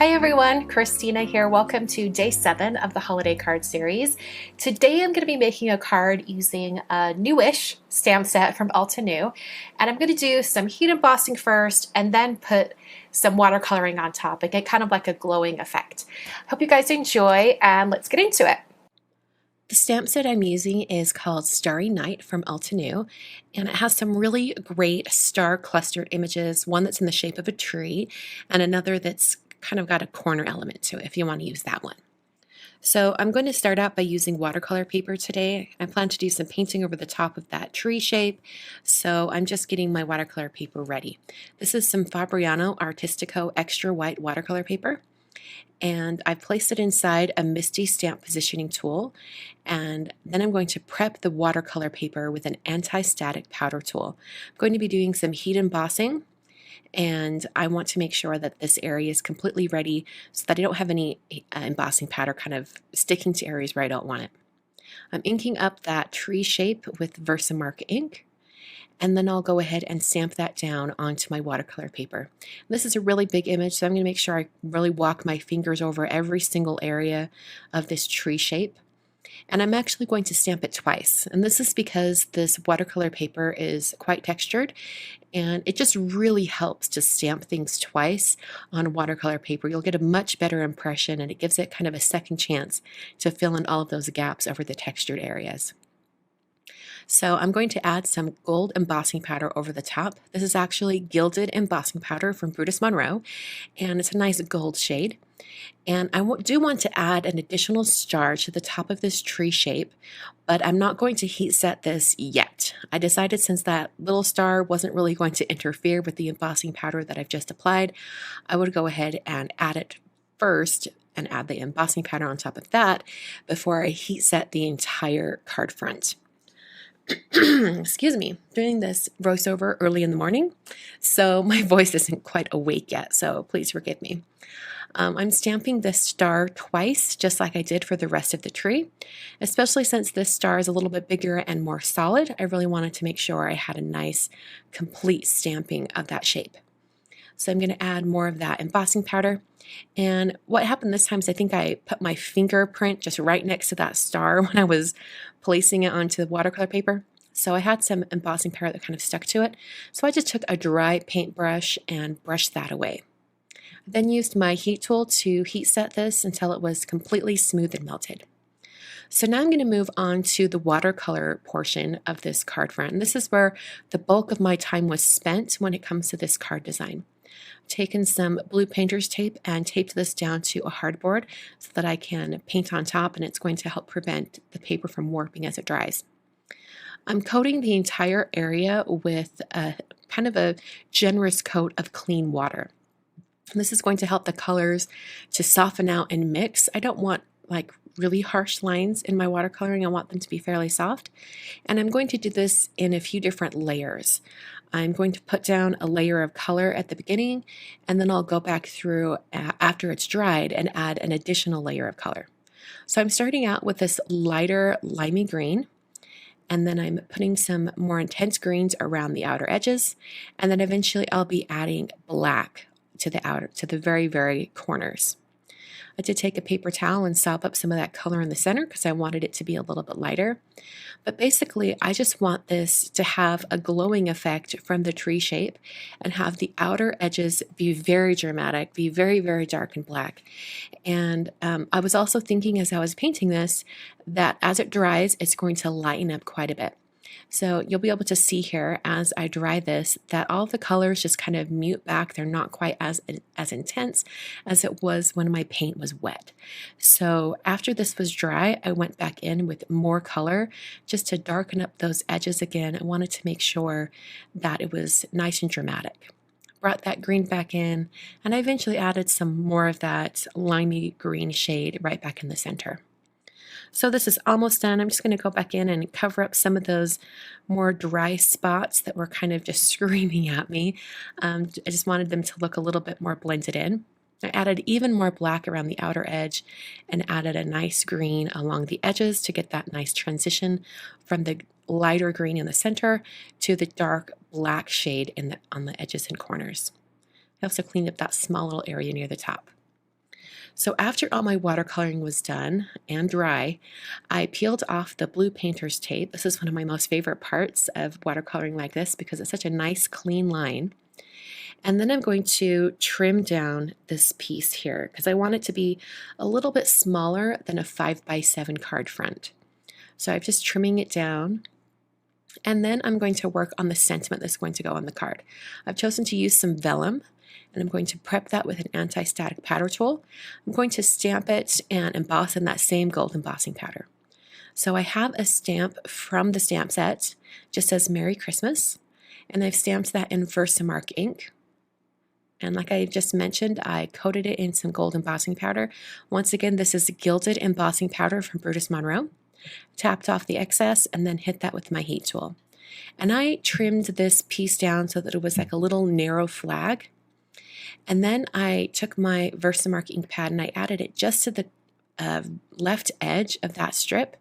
Hi everyone, Christina here. Welcome to day 7 of the holiday card series. Today I'm going to be making a card using a newish stamp set from Alta New, and I'm going to do some heat embossing first and then put some watercoloring on top and get kind of like a glowing effect. Hope you guys enjoy, and let's get into it. The stamp set I'm using is called Starry Night from Alta New, and it has some really great star clustered images, one that's in the shape of a tree and another that's kind of got a corner element to it if you want to use that one. So I'm going to start out by using watercolor paper today. I plan to do some painting over the top of that tree shape, so I'm just getting my watercolor paper ready. This is some Fabriano Artistico extra white watercolor paper, and I've placed it inside a Misty stamp positioning tool, and then I'm going to prep the watercolor paper with an anti-static powder tool. I'm going to be doing some heat embossing, and I want to make sure that this area is completely ready so that I don't have any embossing powder kind of sticking to areas where I don't want it. I'm inking up that tree shape with Versamark ink, and then I'll go ahead and stamp that down onto my watercolor paper. This is a really big image, so I'm going to make sure I really walk my fingers over every single area of this tree shape. And I'm actually going to stamp it twice. And this is because this watercolor paper is quite textured, and it just really helps to stamp things twice on watercolor paper. You'll get a much better impression, and it gives it kind of a second chance to fill in all of those gaps over the textured areas. So I'm going to add some gold embossing powder over the top. This is actually gilded embossing powder from Brutus Monroe, and it's a nice gold shade. And I do want to add an additional star to the top of this tree shape, but I'm not going to heat set this yet. I decided since that little star wasn't really going to interfere with the embossing powder that I've just applied, I would go ahead and add it first and add the embossing powder on top of that before I heat set the entire card front. Excuse me, doing this voiceover early in the morning, so my voice isn't quite awake yet, so please forgive me. I'm stamping this star twice, just like I did for the rest of the tree, especially since this star is a little bit bigger and more solid. I really wanted to make sure I had a nice, complete stamping of that shape. So I'm going to add more of that embossing powder. And what happened this time is I think I put my fingerprint just right next to that star when I was placing it onto the watercolor paper. So I had some embossing powder that kind of stuck to it. So I just took a dry paintbrush and brushed that away. I then used my heat tool to heat set this until it was completely smooth and melted. So now I'm going to move on to the watercolor portion of this card front. And this is where the bulk of my time was spent when it comes to this card design. I've taken some blue painter's tape and taped this down to a hardboard so that I can paint on top, and it's going to help prevent the paper from warping as it dries. I'm coating the entire area with a kind of a generous coat of clean water. This is going to help the colors to soften out and mix. I don't want like really harsh lines in my watercoloring. I want them to be fairly soft. And I'm going to do this in a few different layers. I'm going to put down a layer of color at the beginning, and then I'll go back through after it's dried and add an additional layer of color. So I'm starting out with this lighter limey green, and then I'm putting some more intense greens around the outer edges, and then eventually I'll be adding black to the very, very corners. I did take a paper towel and sop up some of that color in the center because I wanted it to be a little bit lighter. But basically, I just want this to have a glowing effect from the tree shape and have the outer edges be very dramatic, be very, very dark and black. And I was also thinking as I was painting this that as it dries, it's going to lighten up quite a bit. So you'll be able to see here as I dry this that all the colors just kind of mute back. They're not quite as intense as it was when my paint was wet. So after this was dry, I went back in with more color just to darken up those edges again. I wanted to make sure that it was nice and dramatic. Brought that green back in, and I eventually added some more of that limey green shade right back in the center. So this is almost done. I'm just going to go back in and cover up some of those more dry spots that were kind of just screaming at me. I just wanted them to look a little bit more blended in. I added even more black around the outer edge and added a nice green along the edges to get that nice transition from the lighter green in the center to the dark black shade on the edges and corners. I also cleaned up that small little area near the top. So after all my watercoloring was done and dry, I peeled off the blue painter's tape. This is one of my most favorite parts of watercoloring like this because it's such a nice clean line. And then I'm going to trim down this piece here because I want it to be a little bit smaller than a 5x7 card front. So I'm just trimming it down. And then I'm going to work on the sentiment that's going to go on the card. I've chosen to use some vellum, and I'm going to prep that with an anti-static powder tool. I'm going to stamp it and emboss in that same gold embossing powder. So I have a stamp from the stamp set, just says Merry Christmas, and I've stamped that in Versamark ink. And like I just mentioned, I coated it in some gold embossing powder. Once again, this is gilded embossing powder from Brutus Monroe. Tapped off the excess and then hit that with my heat tool. And I trimmed this piece down so that it was like a little narrow flag. And then I took my Versamark ink pad and I added it just to the left edge of that strip,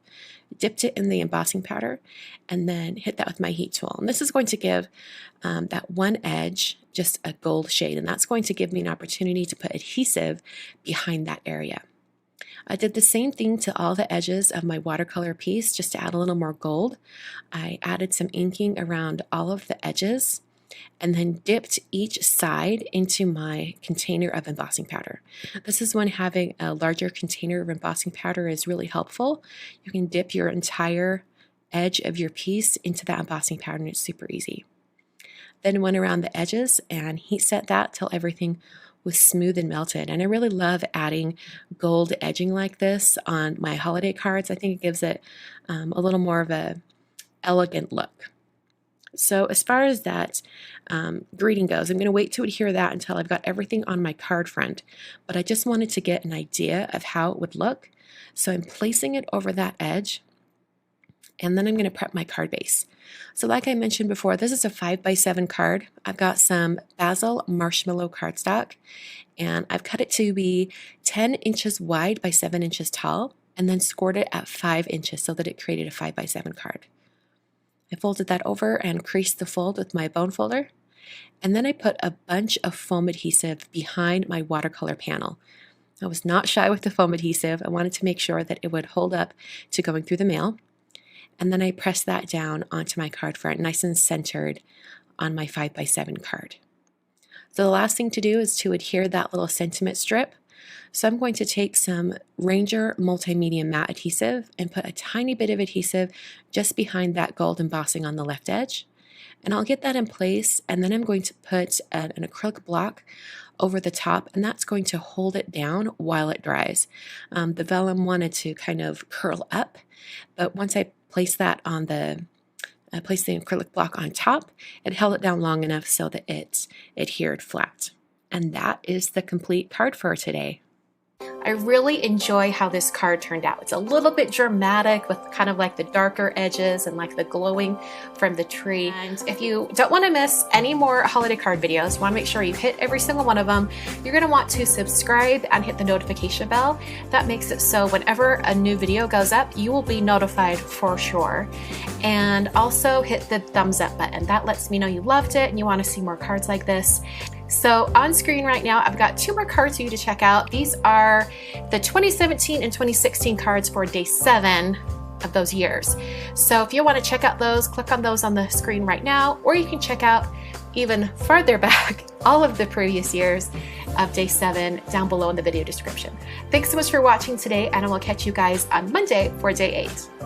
dipped it in the embossing powder, and then hit that with my heat tool. And this is going to give that one edge just a gold shade, and that's going to give me an opportunity to put adhesive behind that area. I did the same thing to all the edges of my watercolor piece just to add a little more gold. I added some inking around all of the edges and then dipped each side into my container of embossing powder. This is when having a larger container of embossing powder is really helpful. You can dip your entire edge of your piece into that embossing powder and it's super easy. Then went around the edges and heat set that till everything was smooth and melted. And I really love adding gold edging like this on my holiday cards. I think it gives it a little more of a elegant look. So as far as that greeting goes, I'm going to wait to adhere that until I've got everything on my card front. But I just wanted to get an idea of how it would look. So I'm placing it over that edge. And then I'm going to prep my card base. So like I mentioned before, this is a 5x7 card. I've got some basil marshmallow cardstock, and I've cut it to be 10 inches wide by 7 inches tall, and then scored it at 5 inches so that it created a 5x7 card. I folded that over and creased the fold with my bone folder, and then I put a bunch of foam adhesive behind my watercolor panel. I was not shy with the foam adhesive. I wanted to make sure that it would hold up to going through the mail. And then I pressed that down onto my card front, nice and centered on my 5x7 card. So the last thing to do is to adhere that little sentiment strip. So I'm going to take some Ranger Multimedia Matte Adhesive and put a tiny bit of adhesive just behind that gold embossing on the left edge. And I'll get that in place, and then I'm going to put an acrylic block over the top, and that's going to hold it down while it dries. The vellum wanted to kind of curl up, but once I placed that on placed the acrylic block on top, it held it down long enough so that it adhered flat. And that is the complete card for today. I really enjoy how this card turned out. It's a little bit dramatic with kind of like the darker edges and like the glowing from the tree. And if you don't want to miss any more holiday card videos, you want to make sure you hit every single one of them. You're going to want to subscribe and hit the notification bell. That makes it so whenever a new video goes up, you will be notified for sure. And also hit the thumbs up button. That lets me know you loved it and you want to see more cards like this. So on screen right now, I've got 2 more cards for you to check out. These are the 2017 and 2016 cards for day 7 of those years. So if you want to check out those, click on those on the screen right now, or you can check out even farther back all of the previous years of day 7 down below in the video description. Thanks so much for watching today, and I will catch you guys on Monday for day 8.